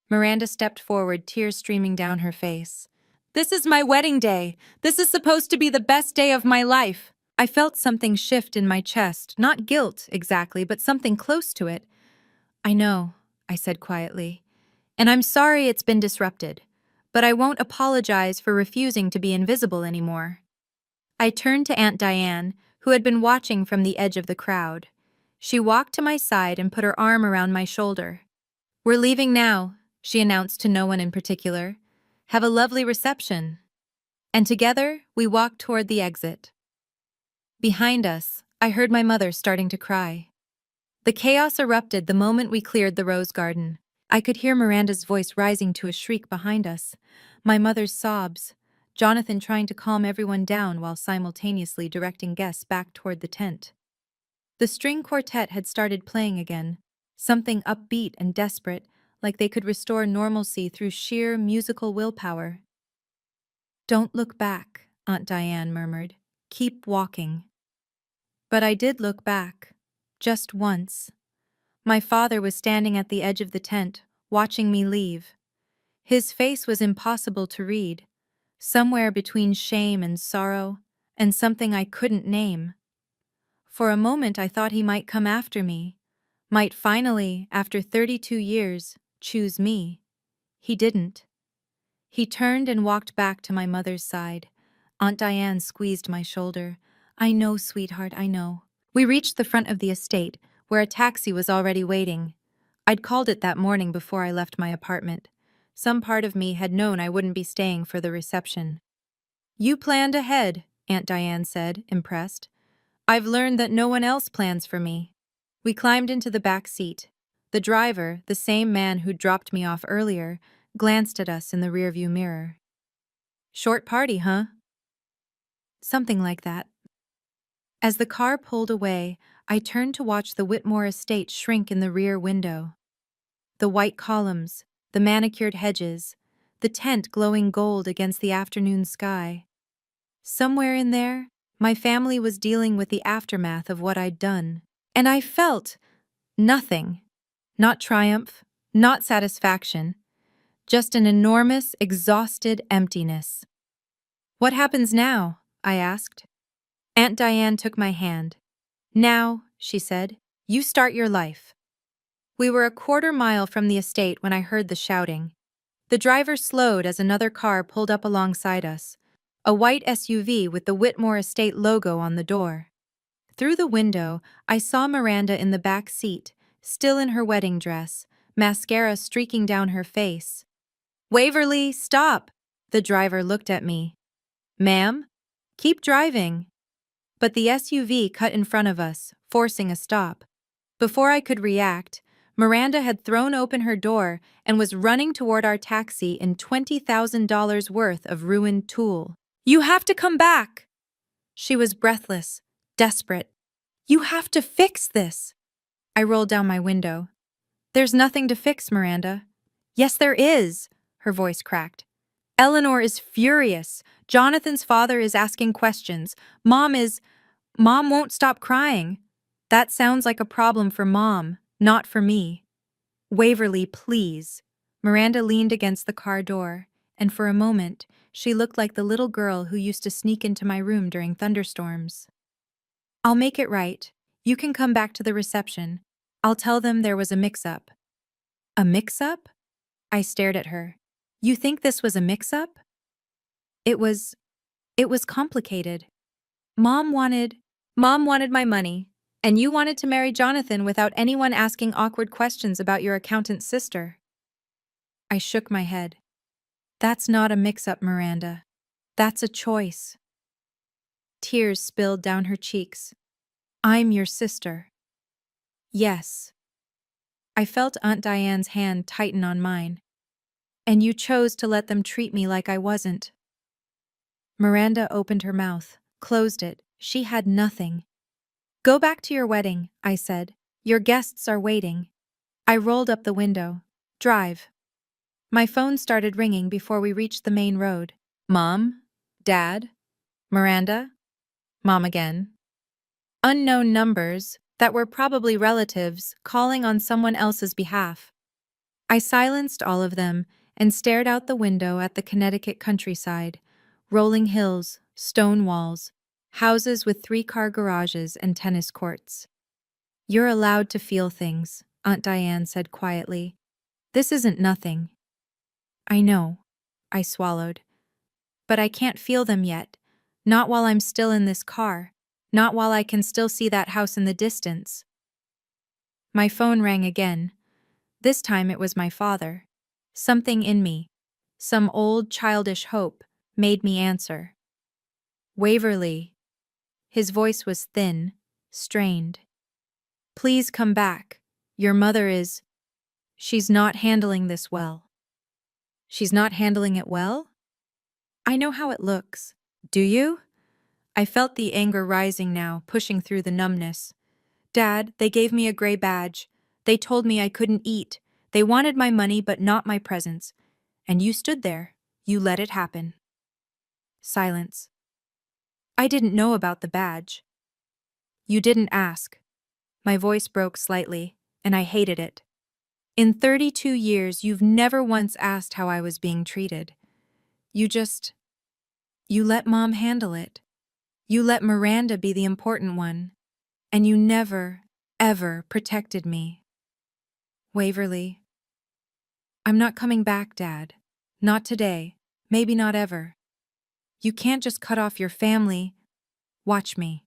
[SPEAKER 1] Miranda stepped forward, tears streaming down her face. This is my wedding day. This is supposed to be the best day of my life. I felt something shift in my chest, not guilt exactly, but something close to it. I know, I said quietly, and I'm sorry it's been disrupted, but I won't apologize for refusing to be invisible anymore. I turned to Aunt Diane, who had been watching from the edge of the crowd. She walked to my side and put her arm around my shoulder. We're leaving now, she announced to no one in particular. Have a lovely reception. And together, we walked toward the exit. Behind us, I heard my mother starting to cry. The chaos erupted the moment we cleared the rose garden. I could hear Miranda's voice rising to a shriek behind us, my mother's sobs, Jonathan trying to calm everyone down while simultaneously directing guests back toward the tent. The string quartet had started playing again, something upbeat and desperate, like they could restore normalcy through sheer musical willpower. Don't look back, Aunt Diane murmured. Keep walking. But I did look back, just once. My father was standing at the edge of the tent, watching me leave. His face was impossible to read, somewhere between shame and sorrow, and something I couldn't name. For a moment I thought he might come after me, might finally, after 32 years, choose me. He didn't. He turned and walked back to my mother's side. Aunt Diane squeezed my shoulder. I know, sweetheart, I know. We reached the front of the estate, where a taxi was already waiting. I'd called it that morning before I left my apartment. Some part of me had known I wouldn't be staying for the reception. You planned ahead, Aunt Diane said, impressed. I've learned that no one else plans for me. We climbed into the back seat. The driver, the same man who'd dropped me off earlier, glanced at us in the rearview mirror. Short party, huh? Something like that. As the car pulled away, I turned to watch the Whitmore estate shrink in the rear window. The white columns, the manicured hedges, the tent glowing gold against the afternoon sky. Somewhere in there, my family was dealing with the aftermath of what I'd done. And I felt nothing. Not triumph, not satisfaction. Just an enormous, exhausted emptiness. What happens now? I asked. Aunt Diane took my hand. Now, she said, you start your life. We were a quarter-mile from the estate when I heard the shouting. The driver slowed as another car pulled up alongside us, a white SUV with the Whitmore Estate logo on the door. Through the window, I saw Miranda in the back seat, still in her wedding dress, mascara streaking down her face. Waverly, stop! The driver looked at me. Ma'am? Keep driving. But the SUV cut in front of us, forcing a stop. Before I could react, Miranda had thrown open her door and was running toward our taxi in $20,000 worth of ruined tool. You have to come back! She was breathless, desperate. You have to fix this! I rolled down my window. There's nothing to fix, Miranda. Yes, there is, her voice cracked. Eleanor is furious. Jonathan's father is asking questions. Mom won't stop crying. That sounds like a problem for Mom, not for me. Waverly, please. Miranda leaned against the car door, and for a moment, she looked like the little girl who used to sneak into my room during thunderstorms. I'll make it right. You can come back to the reception. I'll tell them there was a mix-up. A mix-up? I stared at her. You think this was a mix-up? It was complicated. Mom wanted my money, and you wanted to marry Jonathan without anyone asking awkward questions about your accountant's sister. I shook my head. That's not a mix-up, Miranda. That's a choice. Tears spilled down her cheeks. I'm your sister. Yes. I felt Aunt Diane's hand tighten on mine. And you chose to let them treat me like I wasn't. Miranda opened her mouth, closed it. She had nothing. Go back to your wedding, I said. Your guests are waiting. I rolled up the window. Drive. My phone started ringing before we reached the main road. Mom? Dad? Miranda? Mom again. Unknown numbers that were probably relatives calling on someone else's behalf. I silenced all of them and stared out the window at the Connecticut countryside, rolling hills, stone walls, houses with 3-car garages and tennis courts. You're allowed to feel things, Aunt Diane said quietly. This isn't nothing. I know, I swallowed. But I can't feel them yet. Not while I'm still in this car. Not while I can still see that house in the distance. My phone rang again. This time it was my father. Something in me, some old childish hope, made me answer. Waverly. His voice was thin, strained. Please come back. Your mother is... She's not handling this well. She's not handling it well? I know how it looks. Do you? I felt the anger rising now, pushing through the numbness. Dad, they gave me a gray badge. They told me I couldn't eat. They wanted my money but not my presence. And you stood there. You let it happen. Silence. I didn't know about the badge. You didn't ask. My voice broke slightly, and I hated it. In 32 years, you've never once asked how I was being treated. You let Mom handle it. You let Miranda be the important one. And you never, ever protected me. Waverly. I'm not coming back, Dad. Not today. Maybe not ever. You can't just cut off your family. Watch me.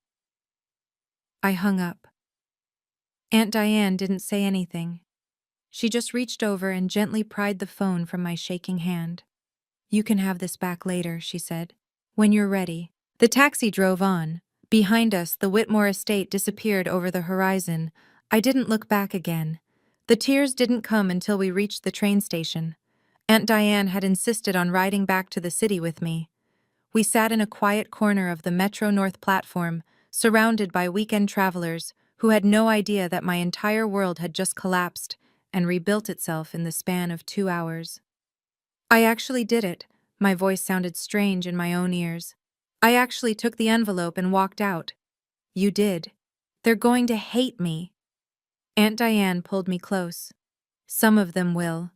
[SPEAKER 1] I hung up. Aunt Diane didn't say anything. She just reached over and gently pried the phone from my shaking hand. You can have this back later, she said. When you're ready. The taxi drove on. Behind us, the Whitmore estate disappeared over the horizon. I didn't look back again. The tears didn't come until we reached the train station. Aunt Diane had insisted on riding back to the city with me. We sat in a quiet corner of the Metro North platform, surrounded by weekend travelers who had no idea that my entire world had just collapsed and rebuilt itself in the span of 2 hours. I actually did it. My voice sounded strange in my own ears. I actually took the envelope and walked out. You did. They're going to hate me. Aunt Diane pulled me close. Some of them will.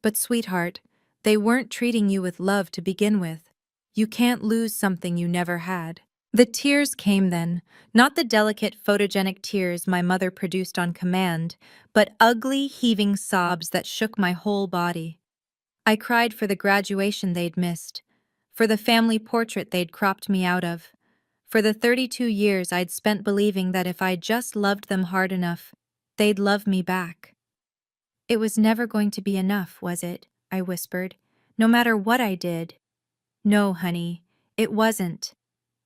[SPEAKER 1] But sweetheart, they weren't treating you with love to begin with. You can't lose something you never had. The tears came then, not the delicate photogenic tears my mother produced on command, but ugly, heaving sobs that shook my whole body. I cried for the graduation they'd missed, for the family portrait they'd cropped me out of, for the 32 years I'd spent believing that if I just loved them hard enough, they'd love me back. It was never going to be enough, was it? I whispered. No matter what I did. No, honey, it wasn't.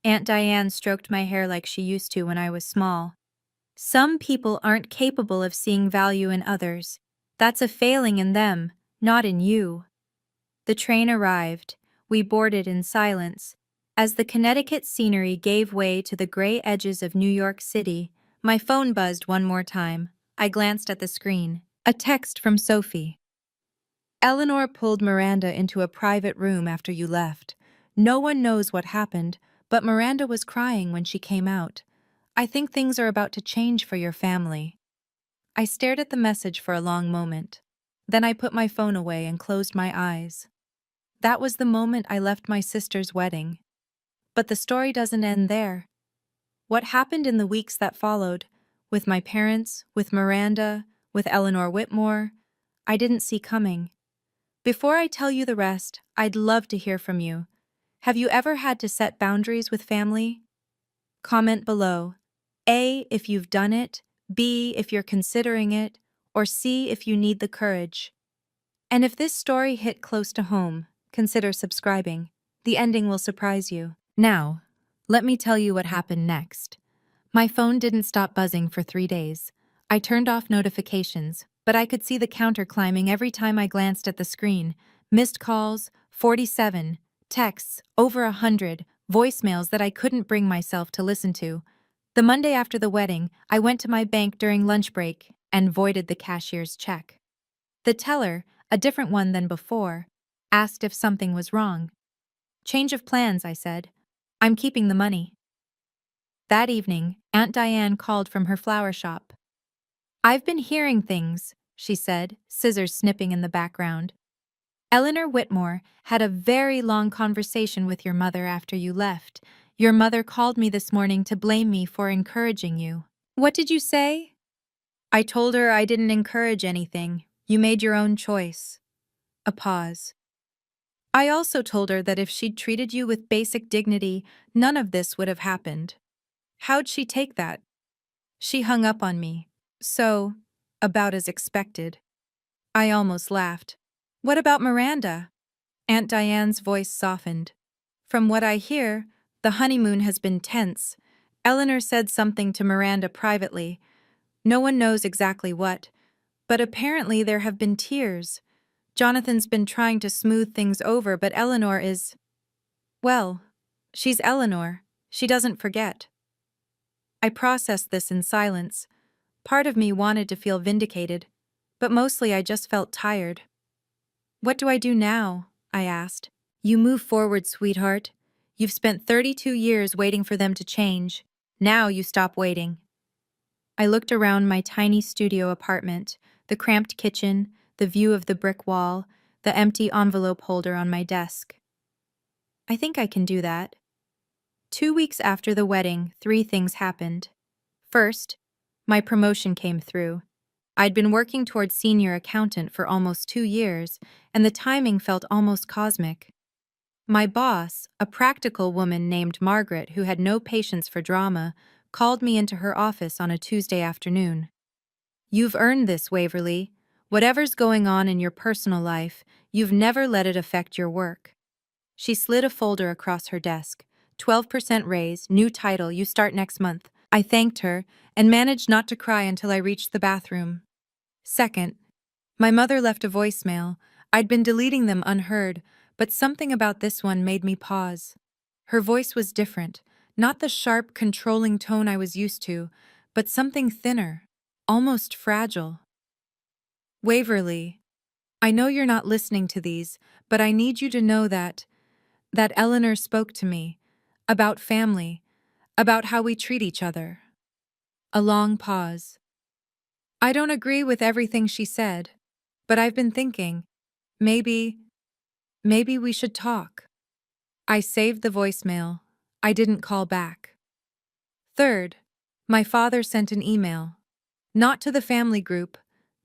[SPEAKER 1] Aunt Diane stroked my hair like she used to when I was small. Some people aren't capable of seeing value in others. That's a failing in them, not in you. The train arrived. We boarded in silence. As the Connecticut scenery gave way to the gray edges of New York City, my phone buzzed one more time. I glanced at the screen. A text from Sophie. Eleanor pulled Miranda into a private room after you left. No one knows what happened, but Miranda was crying when she came out. I think things are about to change for your family. I stared at the message for a long moment. Then I put my phone away and closed my eyes. That was the moment I left my sister's wedding. But the story doesn't end there. What happened in the weeks that followed, with my parents, with Miranda, with Eleanor Whitmore, I didn't see coming. Before I tell you the rest, I'd love to hear from you. Have you ever had to set boundaries with family? Comment below. A, if you've done it, B, if you're considering it, or C, if you need the courage. And if this story hit close to home, consider subscribing. The ending will surprise you. Now, let me tell you what happened next. My phone didn't stop buzzing for 3 days. I turned off notifications, but I could see the counter climbing every time I glanced at the screen. Missed calls, 47, texts, over 100, voicemails that I couldn't bring myself to listen to. The Monday after the wedding, I went to my bank during lunch break and voided the cashier's check. The teller, a different one than before, asked if something was wrong. "Change of plans," I said. "I'm keeping the money." That evening, Aunt Diane called from her flower shop. "I've been hearing things," she said, scissors snipping in the background. "Eleanor Whitmore had a very long conversation with your mother after you left. Your mother called me this morning to blame me for encouraging you." "What did you say?" "I told her I didn't encourage anything. You made your own choice." A pause. "I also told her that if she'd treated you with basic dignity, none of this would have happened." "How'd she take that?" "She hung up on me. So, about as expected." I almost laughed. "What about Miranda?" Aunt Diane's voice softened. "From what I hear, the honeymoon has been tense. Eleanor said something to Miranda privately. No one knows exactly what, but apparently there have been tears. Jonathan's been trying to smooth things over, but Eleanor is... well, she's Eleanor. She doesn't forget." I processed this in silence. Part of me wanted to feel vindicated, but mostly I just felt tired. "What do I do now?" I asked. "You move forward, sweetheart. You've spent 32 years waiting for them to change. Now you stop waiting." I looked around my tiny studio apartment, the cramped kitchen, the view of the brick wall, the empty envelope holder on my desk. I think I can do that. 2 weeks after the wedding, 3 things happened. First, my promotion came through. I'd been working towards senior accountant for almost 2 years, and the timing felt almost cosmic. My boss, a practical woman named Margaret who had no patience for drama, called me into her office on a Tuesday afternoon. "You've earned this, Waverly. Whatever's going on in your personal life, you've never let it affect your work." She slid a folder across her desk. "12% raise, new title, you start next month." I thanked her and managed not to cry until I reached the bathroom. Second, my mother left a voicemail. I'd been deleting them unheard, but something about this one made me pause. Her voice was different, not the sharp, controlling tone I was used to, but something thinner, almost fragile. "Waverly, I know you're not listening to these, but I need you to know that Eleanor spoke to me about family, about how we treat each other." A long pause. "I don't agree with everything she said, but I've been thinking, maybe we should talk." I saved the voicemail. I didn't call back. Third, my father sent an email. Not to the family group,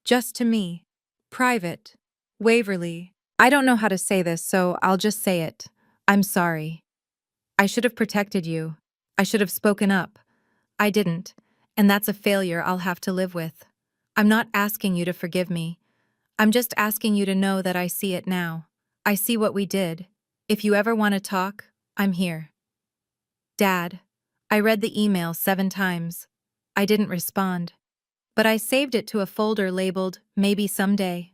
[SPEAKER 1] just to me. Private. "Waverly, I don't know how to say this, so I'll just say it. I'm sorry. I should have protected you. I should have spoken up. I didn't, and that's a failure I'll have to live with. I'm not asking you to forgive me. I'm just asking you to know that I see it now. I see what we did. If you ever want to talk, I'm here." Dad. I read the email 7 times. I didn't respond. But I saved it to a folder labeled "Maybe Someday."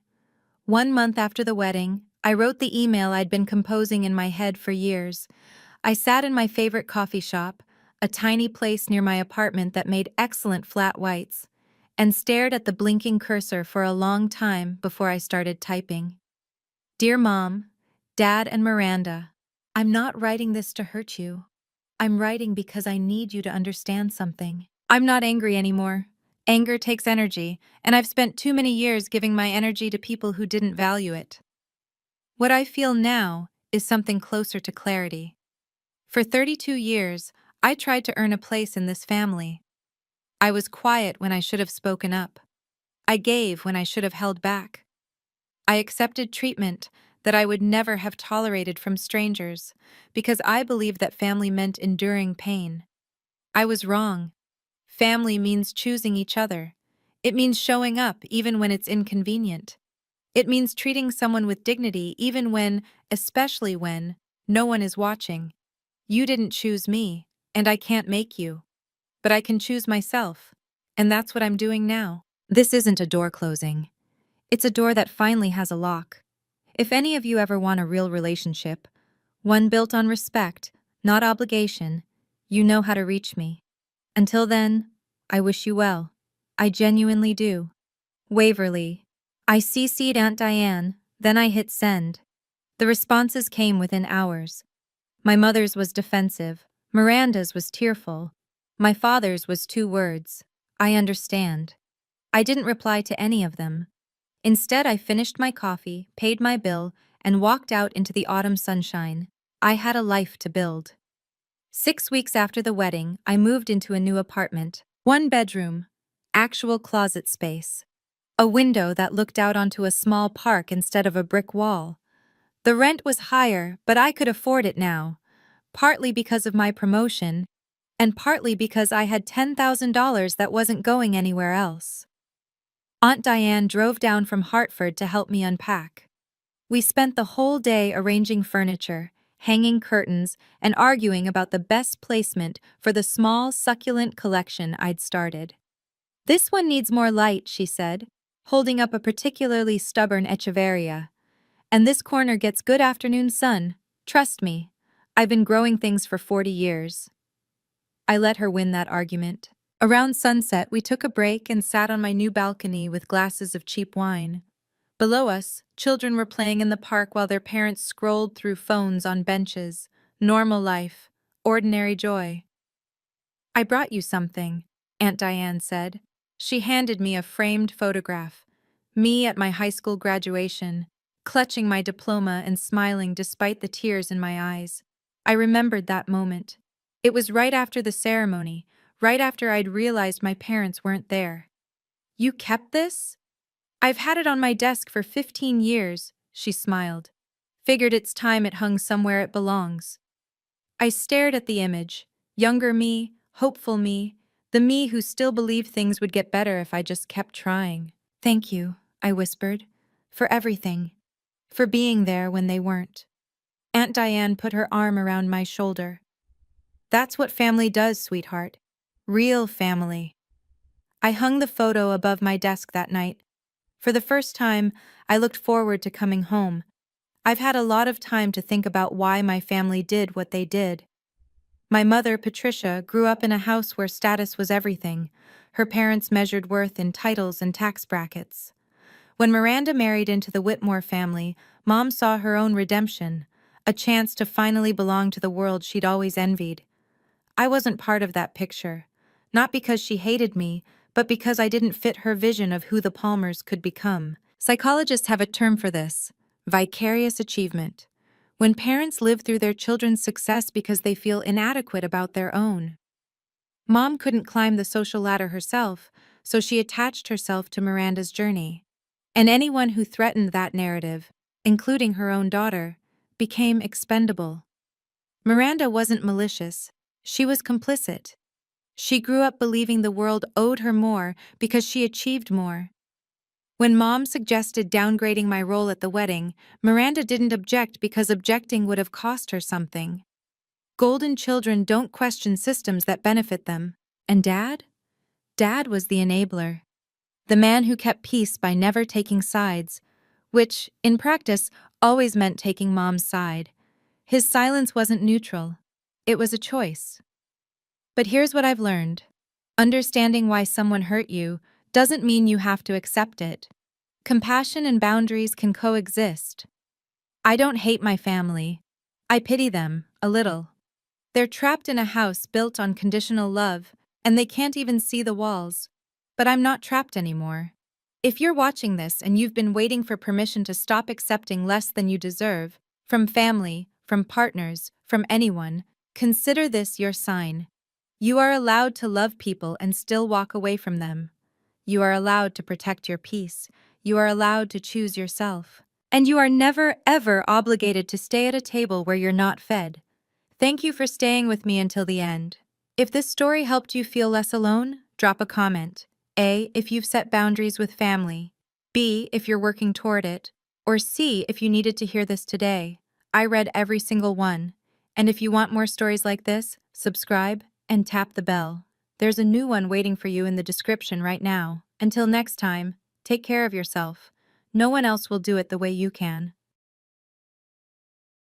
[SPEAKER 1] 1 month after the wedding, I wrote the email I'd been composing in my head for years. I sat in my favorite coffee shop, a tiny place near my apartment that made excellent flat whites, and stared at the blinking cursor for a long time before I started typing. "Dear Mom, Dad, and Miranda, I'm not writing this to hurt you. I'm writing because I need you to understand something. I'm not angry anymore. Anger takes energy, and I've spent too many years giving my energy to people who didn't value it. What I feel now is something closer to clarity. For 32 years, I tried to earn a place in this family. I was quiet when I should have spoken up. I gave when I should have held back. I accepted treatment that I would never have tolerated from strangers because I believed that family meant enduring pain. I was wrong. Family means choosing each other. It means showing up even when it's inconvenient. It means treating someone with dignity even when, especially when, no one is watching. You didn't choose me, and I can't make you. But I can choose myself, and that's what I'm doing now. This isn't a door closing. It's a door that finally has a lock. If any of you ever want a real relationship, one built on respect, not obligation, you know how to reach me. Until then, I wish you well. I genuinely do. Waverly. I CC'd Aunt Diane, then I hit send. The responses came within hours. My mother's was defensive. Miranda's was tearful. My father's was 2 words. I understand. I didn't reply to any of them. Instead, I finished my coffee, paid my bill, and walked out into the autumn sunshine. I had a life to build. 6 weeks after the wedding, I moved into a new apartment. 1 bedroom. Actual closet space. A window that looked out onto a small park instead of a brick wall. The rent was higher, but I could afford it now, partly because of my promotion, and partly because I had $10,000 that wasn't going anywhere else. Aunt Diane drove down from Hartford to help me unpack. We spent the whole day arranging furniture, hanging curtains, and arguing about the best placement for the small, succulent collection I'd started. "This one needs more light," she said, holding up a particularly stubborn echeveria. "And this corner gets good afternoon sun. Trust me. I've been growing things for 40 years. I let her win that argument. Around sunset, we took a break and sat on my new balcony with glasses of cheap wine. Below us, children were playing in the park while their parents scrolled through phones on benches. Normal life. Ordinary joy. "I brought you something," Aunt Diane said. She handed me a framed photograph. Me at my high school graduation, clutching my diploma and smiling despite the tears in my eyes. I remembered that moment. It was right after the ceremony, right after I'd realized my parents weren't there. "You kept this?" "I've had it on my desk for 15 years, she smiled. "Figured it's time it hung somewhere it belongs." I stared at the image. Younger me, hopeful me, the me who still believed things would get better if I just kept trying. "Thank you," I whispered, "for everything. For being there when they weren't." Aunt Diane put her arm around my shoulder. "That's what family does, sweetheart. Real family." I hung the photo above my desk that night. For the first time, I looked forward to coming home. I've had a lot of time to think about why my family did what they did. My mother, Patricia, grew up in a house where status was everything. Her parents measured worth in titles and tax brackets. When Miranda married into the Whitmore family, Mom saw her own redemption, a chance to finally belong to the world she'd always envied. I wasn't part of that picture, not because she hated me, but because I didn't fit her vision of who the Palmers could become. Psychologists have a term for this: vicarious achievement. When parents live through their children's success because they feel inadequate about their own. Mom couldn't climb the social ladder herself, so she attached herself to Miranda's journey. And anyone who threatened that narrative, including her own daughter, became expendable. Miranda wasn't malicious. She was complicit. She grew up believing the world owed her more because she achieved more. When Mom suggested downgrading my role at the wedding, Miranda didn't object because objecting would have cost her something. Golden children don't question systems that benefit them. And Dad? Dad was the enabler. The man who kept peace by never taking sides, which, in practice, always meant taking Mom's side. His silence wasn't neutral. It was a choice. But here's what I've learned. Understanding why someone hurt you doesn't mean you have to accept it. Compassion and boundaries can coexist. I don't hate my family. I pity them, a little. They're trapped in a house built on conditional love, and they can't even see the walls. But I'm not trapped anymore. If you're watching this and you've been waiting for permission to stop accepting less than you deserve, from family, from partners, from anyone, consider this your sign. You are allowed to love people and still walk away from them. You are allowed to protect your peace. You are allowed to choose yourself. And you are never, ever obligated to stay at a table where you're not fed. Thank you for staying with me until the end. If this story helped you feel less alone, drop a comment. A, if you've set boundaries with family. B, if you're working toward it. Or C, if you needed to hear this today. I read every single one. And if you want more stories like this, subscribe and tap the bell. There's a new one waiting for you in the description right now. Until next time, take care of yourself. No one else will do it the way you can.